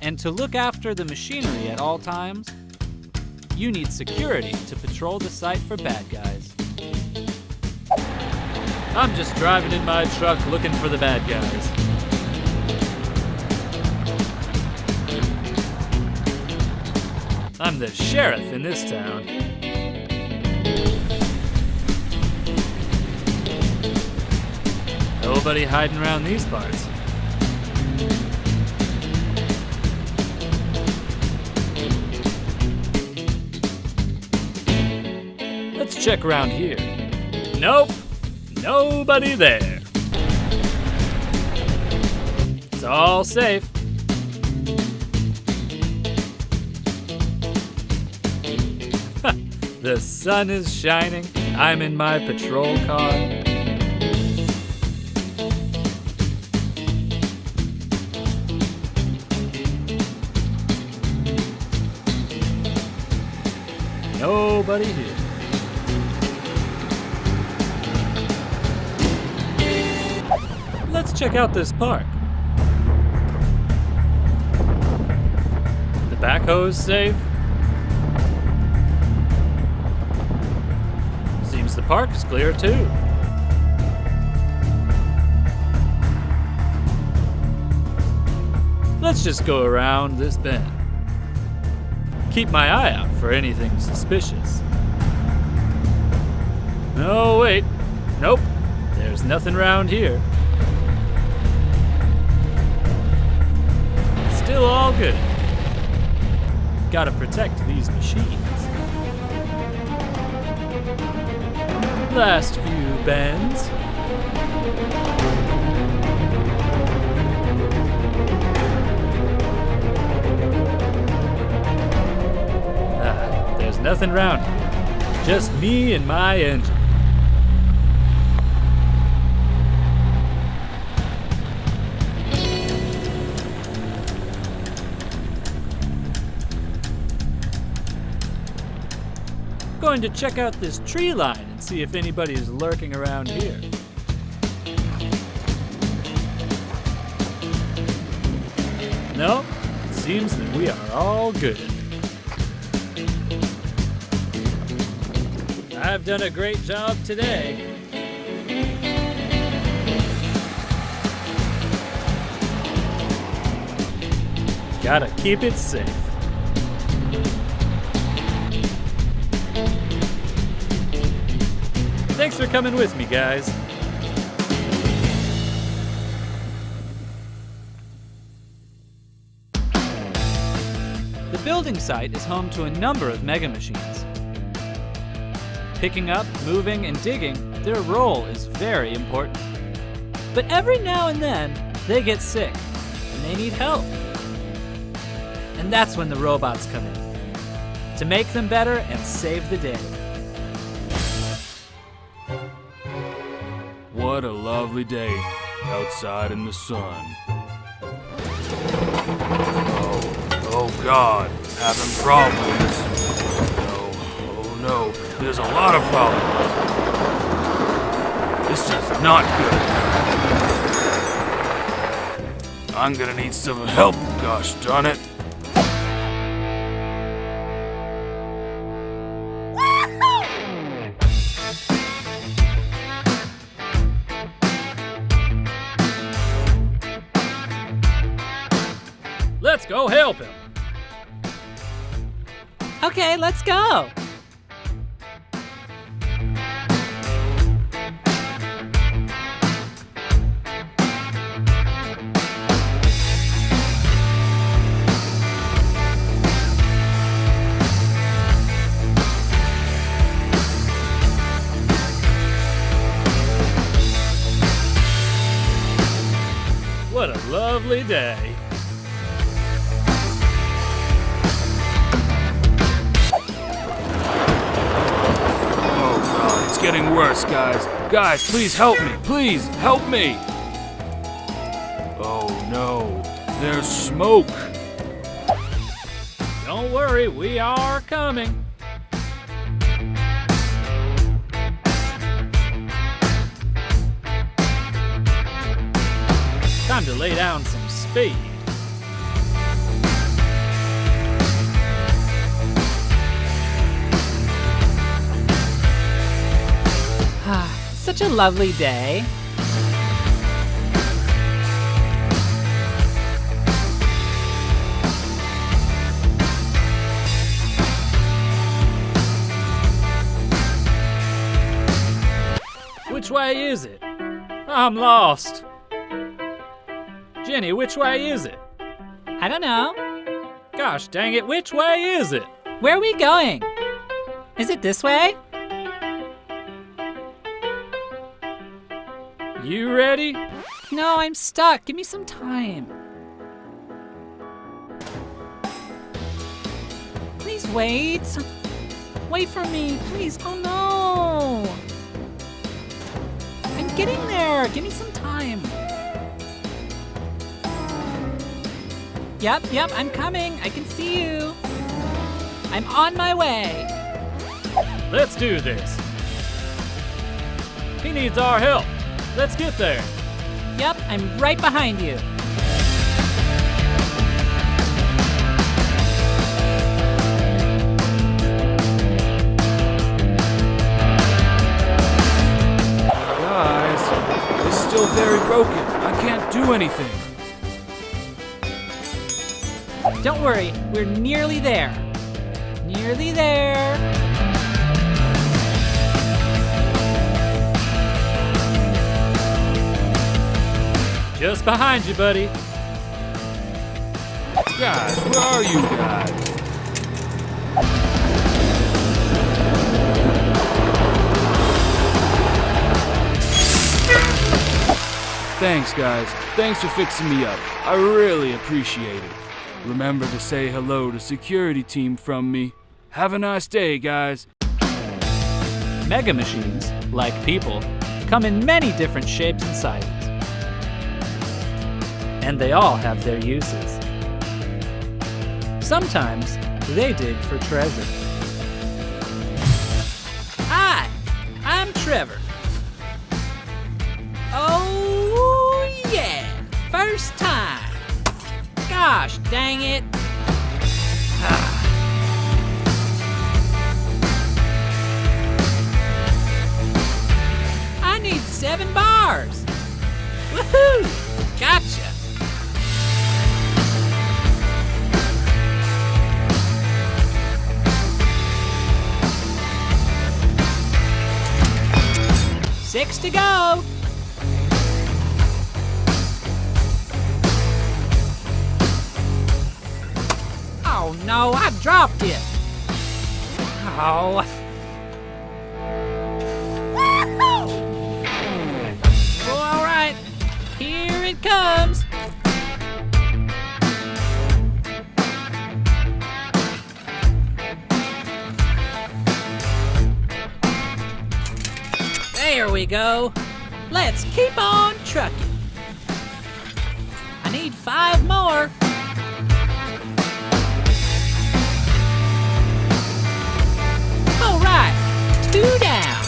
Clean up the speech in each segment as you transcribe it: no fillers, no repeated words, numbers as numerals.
And to look after the machinery at all times, you need security to patrol the site for bad guys. I'm just driving in my truck looking for the bad guys. I'm the sheriff in this town. Nobody hiding around these parts. Let's check around here. Nope, nobody there. It's all safe. The sun is shining. I'm in my patrol car. Nobody here. Let's check out this park. The backhoe's safe. Seems the park is clear too. Let's just go around this bend. Keep my eye out for anything suspicious. No, wait. Nope. There's nothing around here. Still all good. Gotta protect these machines. Last few bends. There's nothing around here. Just me and my engine. Going to check out this tree line and see if anybody's lurking around here. No, it seems that we are all good. I've done a great job today. Gotta keep it safe. Thanks for coming with me, guys. The building site is home to a number of mega machines. Picking up, moving, and digging, their role is very important. But every now and then, they get sick, and they need help. And that's when the robots come in, to make them better and save the day. What a lovely day outside in the sun. Oh God, having problems. Oh no, there's a lot of problems. This is not good. I'm gonna need some help, gosh darn it. Let's go help him. Okay, let's go. What a lovely day. It's getting worse, guys. Guys, please help me. Please, help me. Oh no, there's smoke. Don't worry, we are coming. Time to lay down some speed. such a lovely day. Which way is it? I'm lost. Jenny, which way is it? I don't know. Gosh dang it, which way is it? Where are we going? Is it this way? You ready? No, I'm stuck. Give me some time. Please wait. Wait for me, please. Oh no. I'm getting there. Give me some time. Yep, I'm coming. I can see you. I'm on my way. Let's do this. He needs our help. Let's get there. Yep, I'm right behind you. Guys, it's still very broken. I can't do anything. Don't worry, we're nearly there. Nearly there. Just behind you, buddy. Guys, where are you guys? Thanks, guys. Thanks for fixing me up. I really appreciate it. Remember to say hello to security team from me. Have a nice day, guys. Mega machines, like people, come in many different shapes and sizes. And they all have their uses. Sometimes they dig for treasure. Hi, I'm Trevor. Oh yeah, first time. Gosh dang it. I need 7 bars. Woohoo! Gotcha. Six to go. Oh no, I dropped it. Oh. Well, all right, here it comes. There we go. Let's keep on trucking. I need 5 more. All right, 2 down.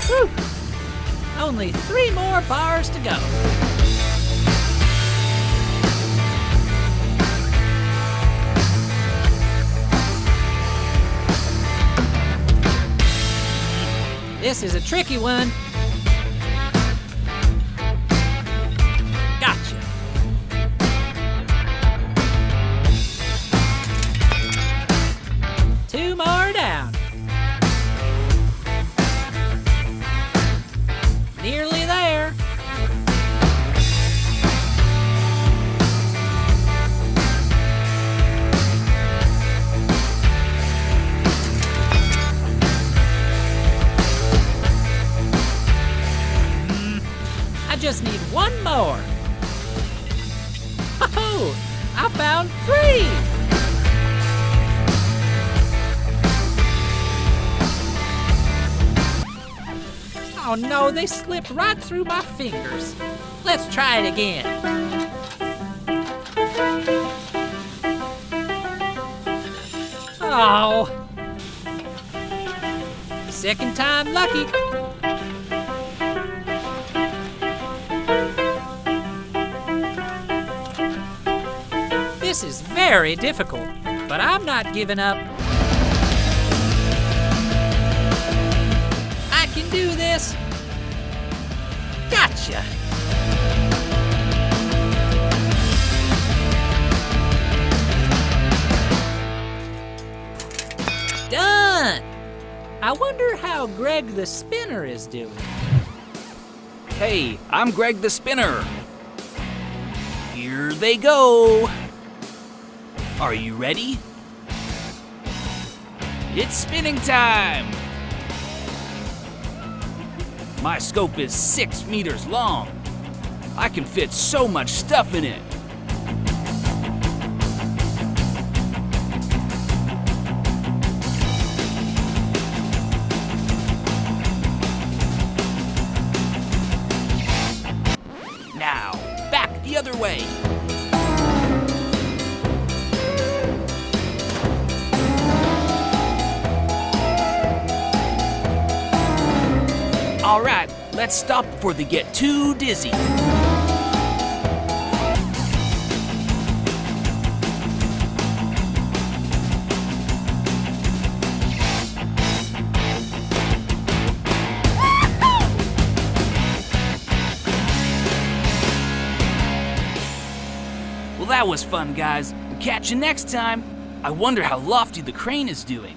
Whew. Only 3 more bars to go. This is a tricky one. Gotcha. Two more down. Nearly there. I just need 1 more. Oh, I found 3. Oh no, they slipped right through my fingers. Let's try it again. Oh. Second time lucky. This is very difficult, but I'm not giving up. I can do this. Gotcha. Done. I wonder how Greg the Spinner is doing. Hey, I'm Greg the Spinner. Here they go. Are you ready? It's spinning time. My scope is 6 meters long. I can fit so much stuff in it. Now, back the other way. All right, let's stop before they get too dizzy. Well, that was fun, guys. Catch you next time. I wonder how lofty the crane is doing.